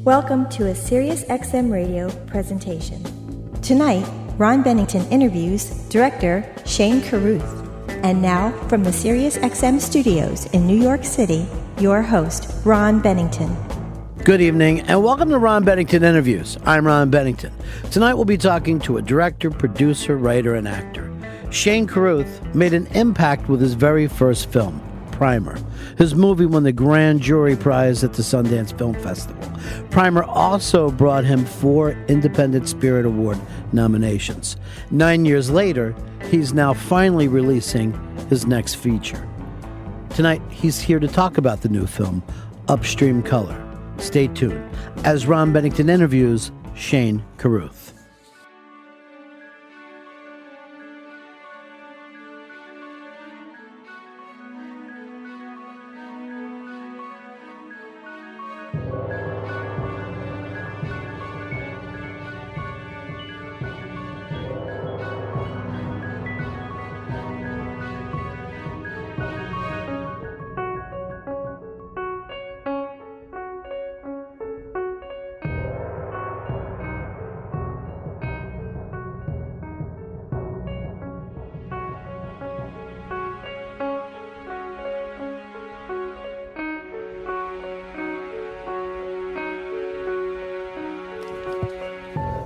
Welcome to a Sirius XM Radio presentation. Tonight, Ron Bennington interviews director Shane Carruth. And now, from the Sirius XM studios in New York City, your host, Ron Bennington. Good evening, and welcome to Ron Bennington Interviews. I'm Ron Bennington. Tonight we'll be talking to a director, producer, writer, and actor. Shane Carruth made an impact with his very first film, Primer. His movie won the Grand Jury Prize at the Sundance Film Festival. Primer also brought him 4 Independent Spirit Award nominations. 9 years later, he's now finally releasing his next feature. Tonight, he's here to talk about the new film, Upstream Color. Stay tuned as Ron Bennington interviews Shane Carruth.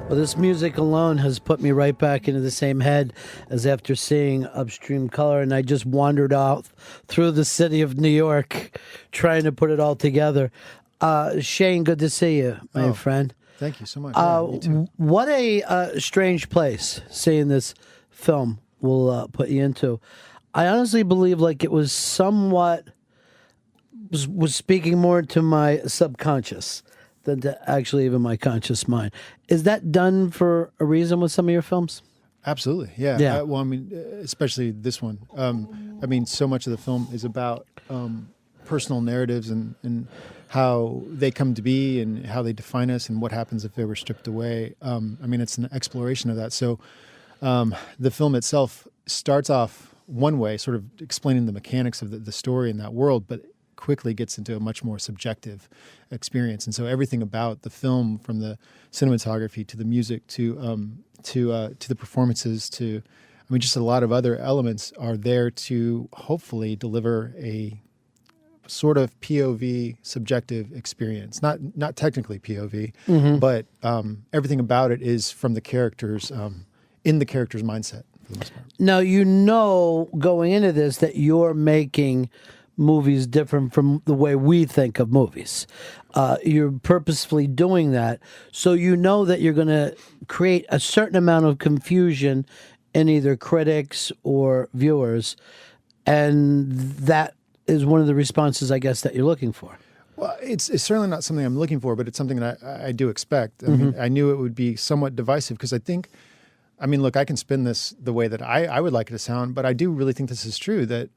Well, this music alone has put me right back into the same head as after seeing Upstream Color, and I just wandered out through the city of New York trying to put it all together. Shane, good to see you, my friend. Thank you so much. You too. What a strange place seeing this film will put you into. I honestly believe like it was somewhat was speaking more to my subconscious than to actually even my conscious mind. Is that done for a reason with some of your films? Absolutely, yeah. Yeah. Well, I mean, especially this one. I mean, so much of the film is about personal narratives and how they come to be and how they define us and what happens if they were stripped away. I mean, it's an exploration of that. So the film itself starts off one way, sort of explaining the mechanics of the story in that world, but quickly gets into a much more subjective experience. And so everything about the film, from the cinematography to the music to the performances to, I mean, just a lot of other elements are there to hopefully deliver a sort of POV subjective experience. Not technically POV, but everything about it is from the characters, in the character's mindset for the most part. Now, you know, going into this that you're making movies different from the way we think of movies. You're purposefully doing that, so you know that you're going to create a certain amount of confusion in either critics or viewers, and that is one of the responses, I guess, that you're looking for. Well, it's certainly not something I'm looking for, but it's something that I do expect. I mean, I knew it would be somewhat divisive because I mean, look, I can spin this the way that I would like it to sound, but I do really think this is true, that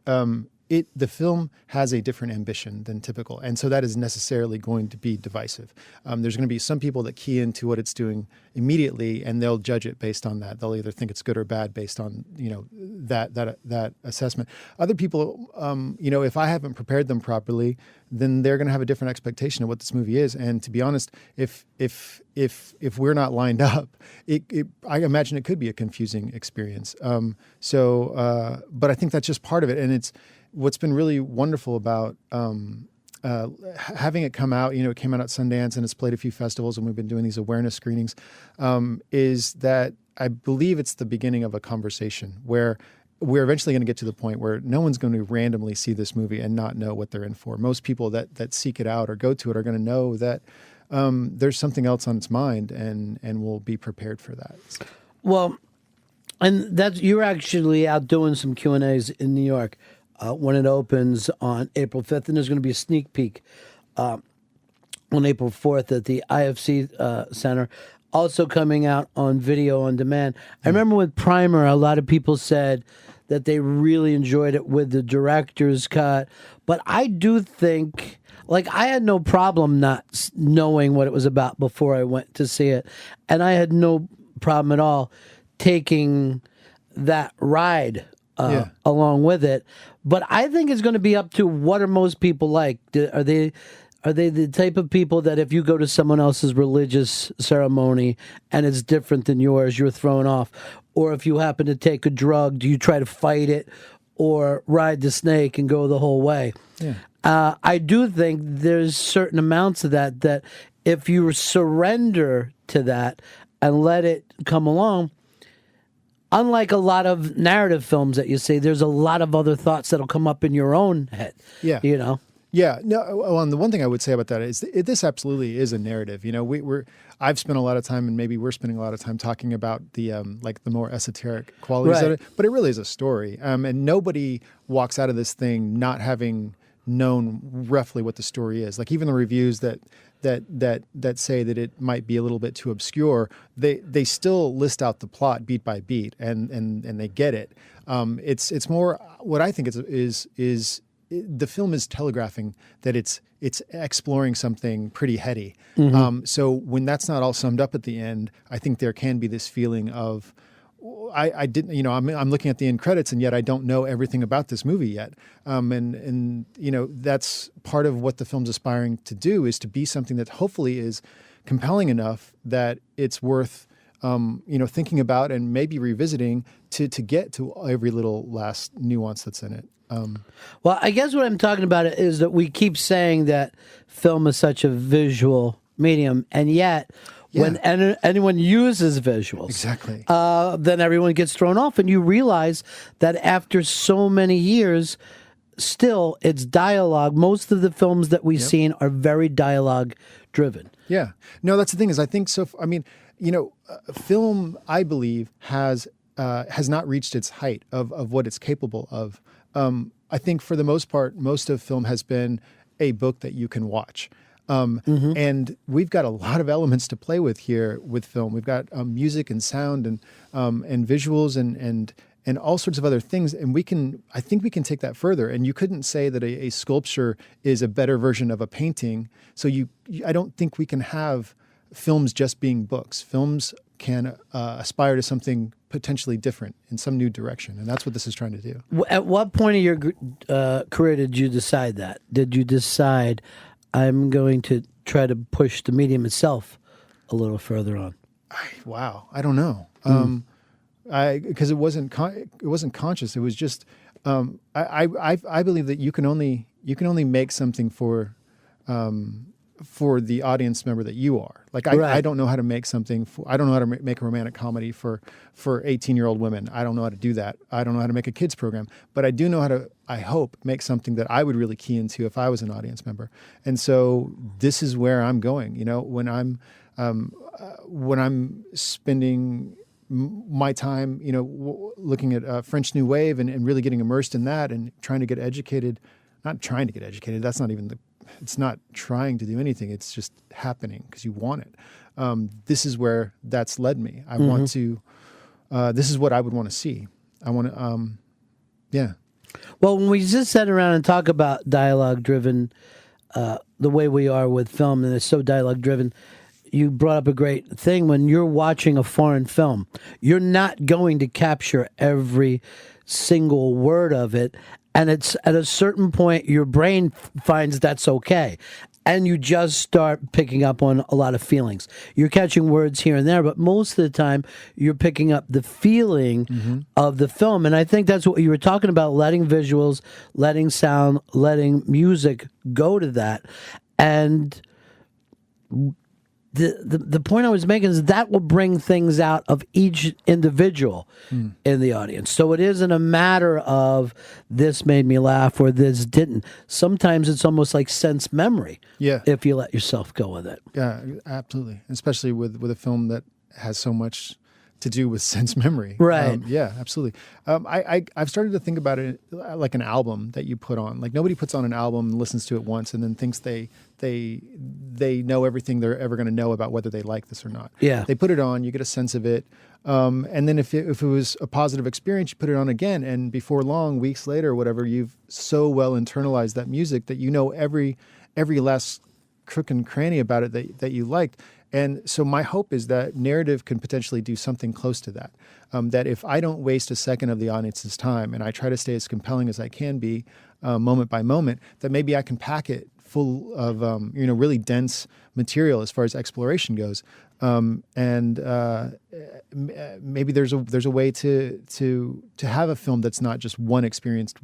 the film has a different ambition than typical, and so that is necessarily going to be divisive. There's going to be some people that key into what it's doing immediately, and they'll judge it based on that. They'll either think it's good or bad based on that assessment. Other people, if I haven't prepared them properly, then they're going to have a different expectation of what this movie is. And to be honest, if we're not lined up, I imagine it could be a confusing experience. But I think that's just part of it, and it's what's been really wonderful about having it come out. It came out at Sundance and it's played a few festivals, and we've been doing these awareness screenings. Is that I believe it's the beginning of a conversation where we're eventually going to get to the point where no one's going to randomly see this movie and not know what they're in for. Most people that seek it out or go to it are going to know that there's something else on its mind, and will be prepared for that. Well, and you're actually out doing some Q&As in New York when it opens on April 5th, and there's going to be a sneak peek on April 4th at the IFC Center. Also coming out on video on demand. I remember with Primer, a lot of people said that they really enjoyed it with the director's cut. But I do think, like, I had no problem not knowing what it was about before I went to see it. And I had no problem at all taking that ride along with it. But I think it's going to be up to what are most people like. Are they the type of people that if you go to someone else's religious ceremony and it's different than yours, you're thrown off? Or if you happen to take a drug, do you try to fight it or ride the snake and go the whole way? Yeah. I do think there's certain amounts of that if you surrender to that and let it come along, unlike a lot of narrative films that you see, there's a lot of other thoughts that'll come up in your own head. Yeah. You know? Yeah, no. Well, and the one thing I would say about that is this absolutely is a narrative. You know, I've spent a lot of time, and maybe we're spending a lot of time talking about the like the more esoteric qualities of it, but it really is a story. And nobody walks out of this thing not having known roughly what the story is. Like even the reviews that say that it might be a little bit too obscure, they still list out the plot beat by beat, and they get it. It's more what I think is the film is telegraphing that it's exploring something pretty heady. So when that's not all summed up at the end, I think there can be this feeling of I didn't, you know, I'm looking at the end credits and yet I don't know everything about this movie yet. And you know, that's part of what the film's aspiring to do, is to be something that hopefully is compelling enough that it's worth you know, thinking about and maybe revisiting to get to every little last nuance that's in it. Well, I guess what I'm talking about is that we keep saying that film is such a visual medium, and yet when anyone uses visuals, Exactly. Then everyone gets thrown off, and you realize that after so many years, still it's dialogue. Most of the films that we've seen are very dialogue driven. Yeah. No, that's the thing, is I think so. I mean, you know, film, I believe, has not reached its height of what it's capable of. I think for the most part, most of film has been a book that you can watch. And we've got a lot of elements to play with here with film. We've got music and sound and visuals and all sorts of other things. And I think we can take that further. And you couldn't say that a sculpture is a better version of a painting. So I don't think we can have films just being books. Films can aspire to something potentially different in some new direction. And that's what this is trying to do. At what point of your career did you decide that? Did you decide, I'm going to try to push the medium itself a little further on? Wow. I don't know. Because it wasn't conscious. It was just, I believe that you can only make something for the audience member that you are. Like I don't know how to make something. I don't know how to make a romantic comedy for 18-year-old women. I don't know how to do that. I don't know how to make a kids program. But I do know how to, I hope, make something that I would really key into if I was an audience member. And so this is where I'm going. You know, when I'm spending my time, you know, looking at French New Wave and really getting immersed in that and trying to get educated. Not trying to get educated. That's not even it's not trying to do anything. It's just happening because you want it. This is where that's led me. I want to, this is what I would want to see. I want to, yeah. Well, when we just sit around and talk about dialogue driven, the way we are with film, and it's so dialogue driven, you brought up a great thing. When you're watching a foreign film, you're not going to capture every single word of it. And it's at a certain point, your brain finds that's okay. And you just start picking up on a lot of feelings. You're catching words here and there, but most of the time, you're picking up the feeling of the film. And I think that's what you were talking about, letting visuals, letting sound, letting music go to that. And the point I was making is that will bring things out of each individual in the audience. So it isn't a matter of this made me laugh or this didn't. Sometimes it's almost like sense memory. Yeah. If you let yourself go with it. Yeah, absolutely. Especially with a film that has so much to do with sense memory. Right. Yeah, absolutely. I've started to think about it like an album that you put on. Like nobody puts on an album and listens to it once and then thinks they know everything they're ever going to know about whether they like this or not. Yeah. They put it on, you get a sense of it. And then if it was a positive experience, you put it on again. And before long, weeks later or whatever, you've so well internalized that music that you know every last crook and cranny about it that you liked. And so my hope is that narrative can potentially do something close to that. That if I don't waste a second of the audience's time and I try to stay as compelling as I can be moment by moment, that maybe I can pack it full of really dense material as far as exploration goes. Maybe there's a way to have a film that's not just one experienced,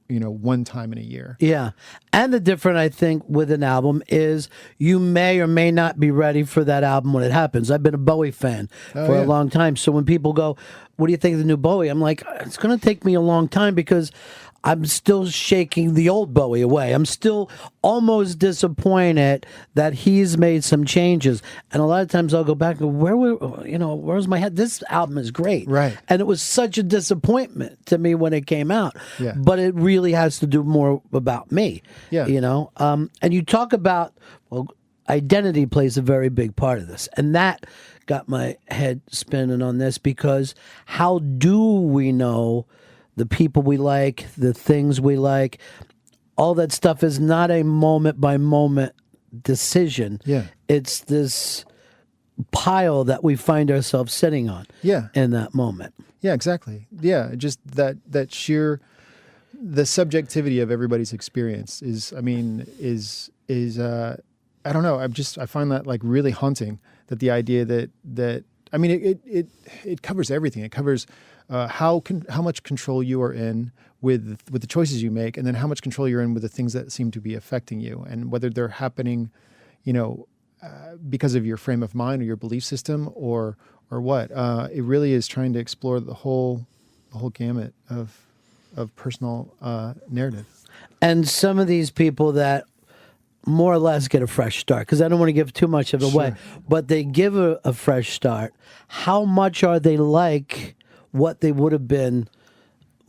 one time in a year. Yeah. And the difference, I think, with an album is you may or may not be ready for that album when it happens. I've been a Bowie fan for a long time. So when people go, what do you think of the new Bowie? I'm like, it's going to take me a long time because I'm still shaking the old Bowie away. I'm still almost disappointed that he's made some changes. And a lot of times I'll go back and go, where's my head? This album is great. Right. And it was such a disappointment to me when it came out. Yeah. But it really has to do more about me. Yeah. And you talk about, identity plays a very big part of this. And that got my head spinning on this because how do we know the people we like, the things we like? All that stuff is not a moment by moment decision. Yeah. It's this pile that we find ourselves sitting on. Yeah. In that moment. Yeah, exactly. Yeah, just that sheer the subjectivity of everybody's experience is I don't know. I find that like really haunting. That the idea that it covers everything. It covers how much control you are in with the choices you make, and then how much control you're in with the things that seem to be affecting you, and whether they're happening, because of your frame of mind or your belief system or what. It really is trying to explore the whole gamut of personal narrative. And some of these people that more or less get a fresh start, because I don't want to give too much of it away, but they give a fresh start. How much are they like what they would have been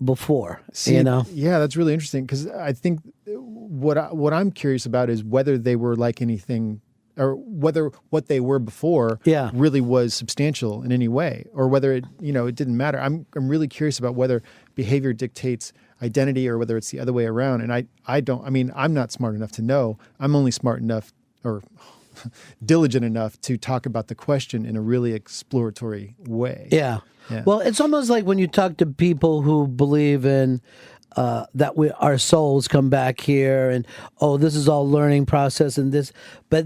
before? Yeah, that's really interesting, because I think what I'm curious about is whether they were like anything, or whether what they were before really was substantial in any way, or whether it didn't matter. I'm really curious about whether behavior dictates identity or whether it's the other way around. And I'm not smart enough to know. I'm only smart enough or diligent enough to talk about the question in a really exploratory way. Yeah. Well, it's almost like when you talk to people who believe in that our souls come back here and, this is all learning process and this. But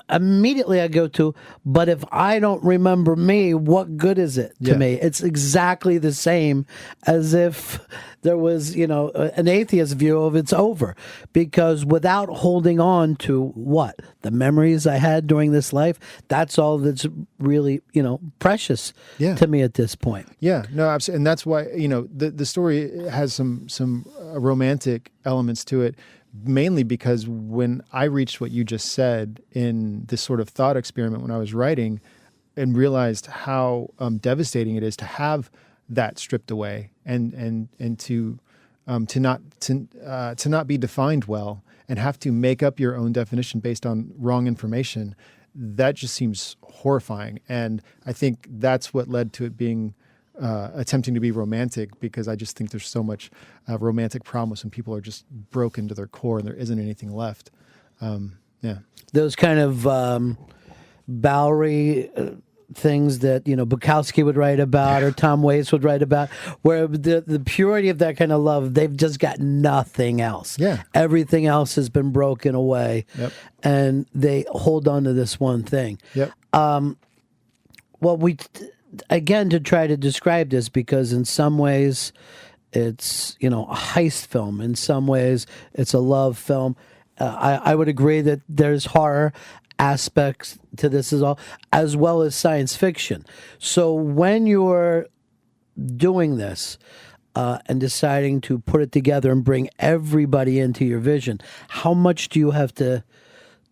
immediately I go to, but if I don't remember me, what good is it to me? It's exactly the same as if there was, an atheist view of it's over. Because without holding on to what? The memories I had during this life, that's all that's really, precious to me at this point. Yeah, no, absolutely. And that's why, the story has some romantic elements to it, mainly because when I reached what you just said in this sort of thought experiment when I was writing, and realized how devastating it is to have that stripped away and to not be defined well and have to make up your own definition based on wrong information, that just seems horrifying. And I think that's what led to it being attempting to be romantic, because I just think there's so much romantic promise when people are just broken to their core and there isn't anything left. Those kind of Bowery things that Bukowski would write about or Tom Waits would write about, where the purity of that kind of love, they've just got nothing else. Everything else has been broken away, and they hold on to this one thing. Well, again, to try to describe this, because in some ways it's a heist film, in some ways it's a love film. I would agree that there's horror aspects to this as well as science fiction. So when you're doing this and deciding to put it together and bring everybody into your vision, how much do you have to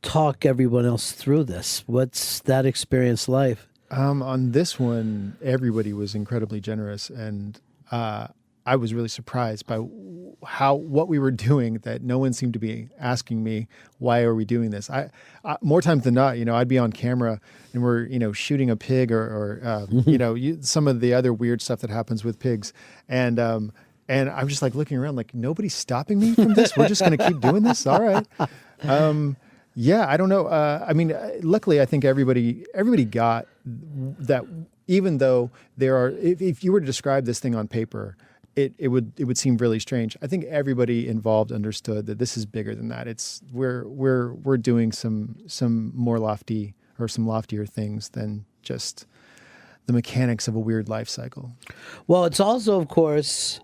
talk everyone else through this? What's that experience like? On this one, everybody was incredibly generous, and I was really surprised by what we were doing, that no one seemed to be asking me, why are we doing this? I more times than not, I'd be on camera and we're, shooting a pig or some of the other weird stuff that happens with pigs. And I'm just like looking around like, nobody's stopping me from this. We're just going to keep doing this. All right. I don't know. Luckily I think everybody got that, even though there are, if you were to describe this thing on paper, it would seem really strange. I think everybody involved understood that this is bigger than that. It's we're doing some more lofty or some loftier things than just the mechanics of a weird life cycle. Well, it's also, of course,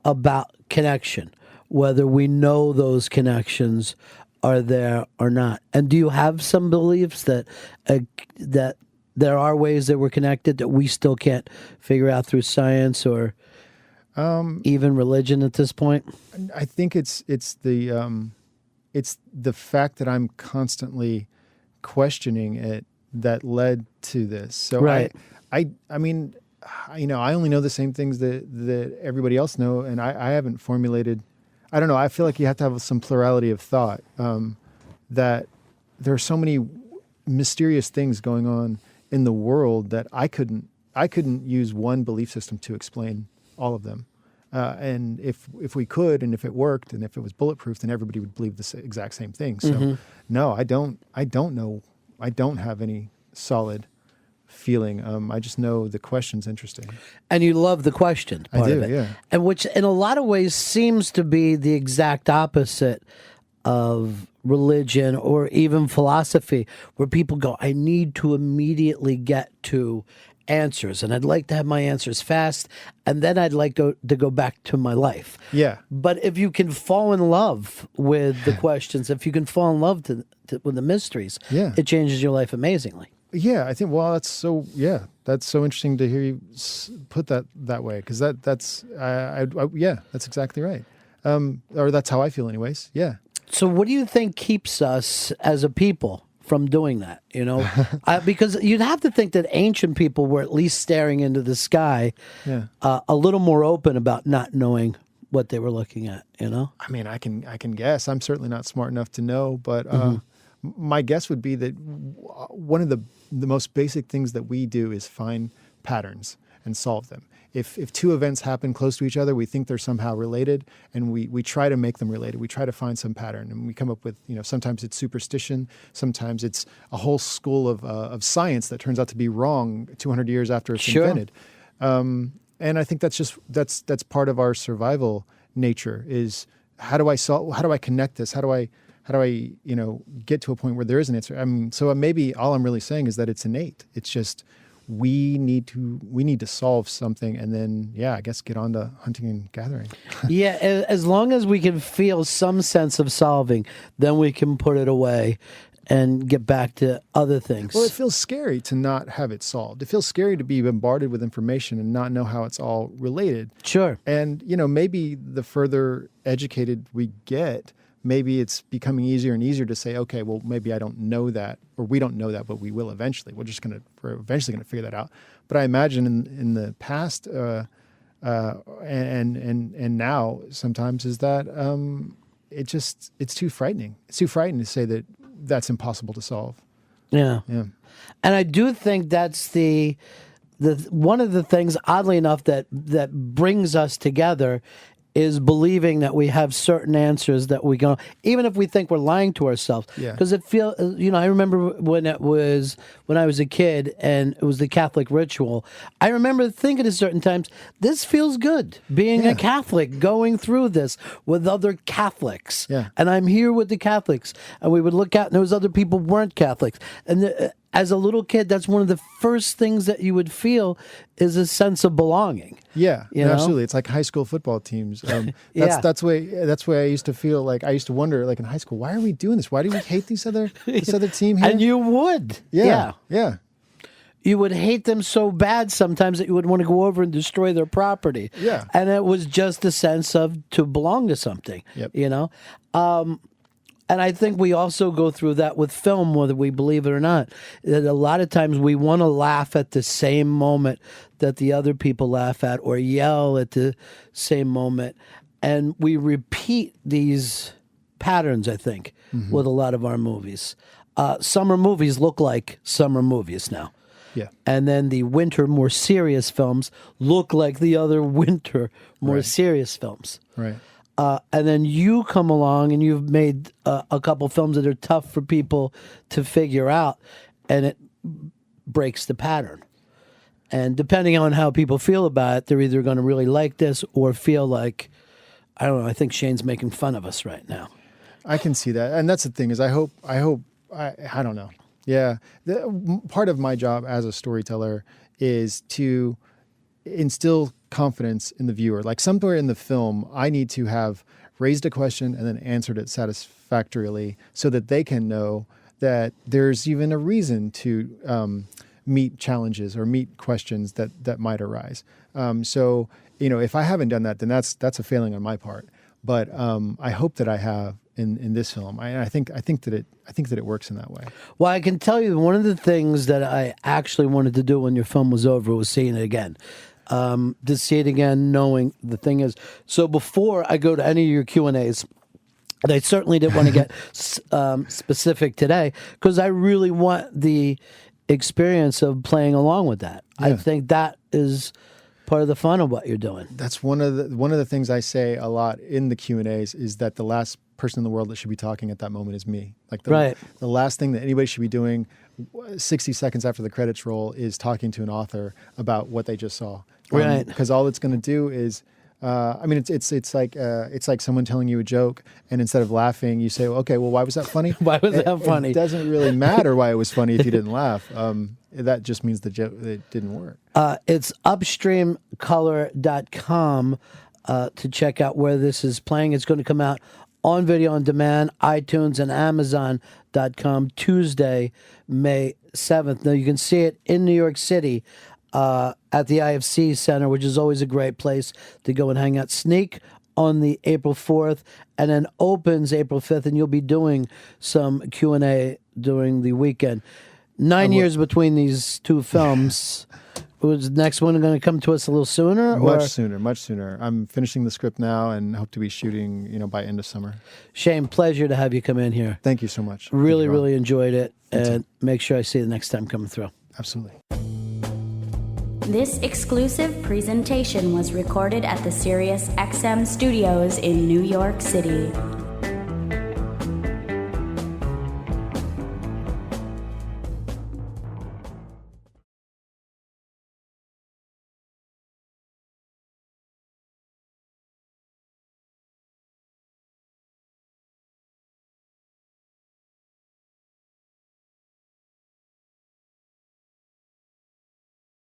about connection, whether we know those connections are there or not. And do you have some beliefs that that there are ways that we're connected that we still can't figure out through science or even religion at this point? I think it's the fact that I'm constantly questioning it that led to this. So right. I mean, I only know the same things that everybody else know, and I haven't formulated. I don't know. I feel like you have to have some plurality of thought. That there are so many mysterious things going on in the world that I couldn't use one belief system to explain all of them. And if we could, and if it worked, and if it was bulletproof, then everybody would believe the exact same thing. So no, I don't know. I don't have any solid feeling. I just know the question's interesting. And you love the question part I do, of it. yeah. And which in a lot of ways seems to be the exact opposite of religion or even philosophy, where people go, I need to immediately get to answers, and I'd like to have my answers fast, and then I'd like to go back to my life. Yeah. But if you can fall in love with the questions, if you can fall in love with the mysteries, it changes your life amazingly. Yeah, I think. Well, that's so interesting to hear you put that way, because that's that's exactly right. Or that's how I feel, anyways. Yeah. So, what do you think keeps us as a people from doing that? Because you'd have to think that ancient people were at least staring into the sky, a little more open about not knowing what they were looking at. I mean, I can guess. I'm certainly not smart enough to know, but my guess would be that one of the most basic things that we do is find patterns and solve them. If two events happen close to each other, we think they're somehow related, and we try to make them related. We try to find some pattern, and we come up with, sometimes it's superstition, sometimes it's a whole school of science that turns out to be wrong 200 years after it's invented. And I think that's part of our survival nature is how do I connect this? How do I get to a point where there is an answer? I mean, so maybe all I'm really saying is that it's innate. It's just we need to solve something, and then I guess get on to hunting and gathering. Yeah, as long as we can feel some sense of solving, then we can put it away and get back to other things. Well, it feels scary to not have it solved. It feels scary to be bombarded with information and not know how it's all related. Sure. And maybe the further educated we get, maybe it's becoming easier and easier to say, okay, well, maybe I don't know that, or we don't know that, but we will eventually. We're eventually going to figure that out. But I imagine in the past and now sometimes is that it's too frightening. It's too frightening to say that that's impossible to solve. Yeah. Yeah. And I do think that's the one of the things, oddly enough, that brings us together is believing that we have certain answers that we go, even if we think we're lying to ourselves. Yeah. Because it feels, I remember when I was a kid and it was the Catholic ritual, I remember thinking at certain times, this feels good, being a Catholic, going through this with other Catholics. Yeah. And I'm here with the Catholics. And we would look out and there was other people who weren't Catholics. And as a little kid, that's one of the first things that you would feel is a sense of belonging. Yeah, You know? absolutely. It's like high school football teams. That's way I used to feel like. I used to wonder, like in high school, why are we doing this? Why do we hate this other team here? And you would. Yeah. You would hate them so bad sometimes that you would want to go over and destroy their property. Yeah. And it was just a sense of to belong to something. Yep. And I think we also go through that with film, whether we believe it or not. That a lot of times we want to laugh at the same moment that the other people laugh at, or yell at the same moment. And we repeat these patterns, I think, with a lot of our movies. Summer movies look like summer movies now. Yeah. And then the winter, more serious films look like the other winter, more serious films. Right. And then you come along and you've made a couple films that are tough for people to figure out, and it breaks the pattern. And depending on how people feel about it, they're either going to really like this or feel like, I don't know, I think Shane's making fun of us right now. I can see that. And that's the thing is I don't know. Yeah. Part of my job as a storyteller is to instill confidence in the viewer. Like somewhere in the film, I need to have raised a question and then answered it satisfactorily so that they can know that there's even a reason to meet challenges or meet questions that might arise. So, if I haven't done that, then that's a failing on my part. But I hope that I have in this film. I think that it works in that way. Well, I can tell you one of the things that I actually wanted to do when your film was over was seeing it again. To see it again, knowing the thing is, so before I go to any of your Q&As, and I certainly didn't want to get specific today because I really want the experience of playing along with that. Yeah. I think that is part of the fun of what you're doing. That's one of the things I say a lot in the Q&As is that the last person in the world that should be talking at that moment is me. Like the last thing that anybody should be doing 60 seconds after the credits roll is talking to an author about what they just saw. Right. Because all it's going to do is it's like someone telling you a joke, and instead of laughing, you say, "Okay, well, why was that funny?" Why was that funny? It doesn't really matter why it was funny if you didn't laugh. That just means the joke it didn't work. It's upstreamcolor.com to check out where this is playing. It's going to come out on video on demand, iTunes and Amazon.com Tuesday, May 7th. Now you can see it in New York City. At the IFC Center, which is always a great place to go and hang out. Sneak on the April 4th, and then opens April 5th, and you'll be doing some Q&A during the weekend. 9 years between these two films. Was the next one going to come to us a little sooner? Much sooner. I'm finishing the script now and hope to be shooting, by end of summer. Shane, pleasure to have you come in here. Thank you so much. Really enjoyed it, and make sure I see you the next time coming through. Absolutely. This exclusive presentation was recorded at the Sirius XM studios in New York City.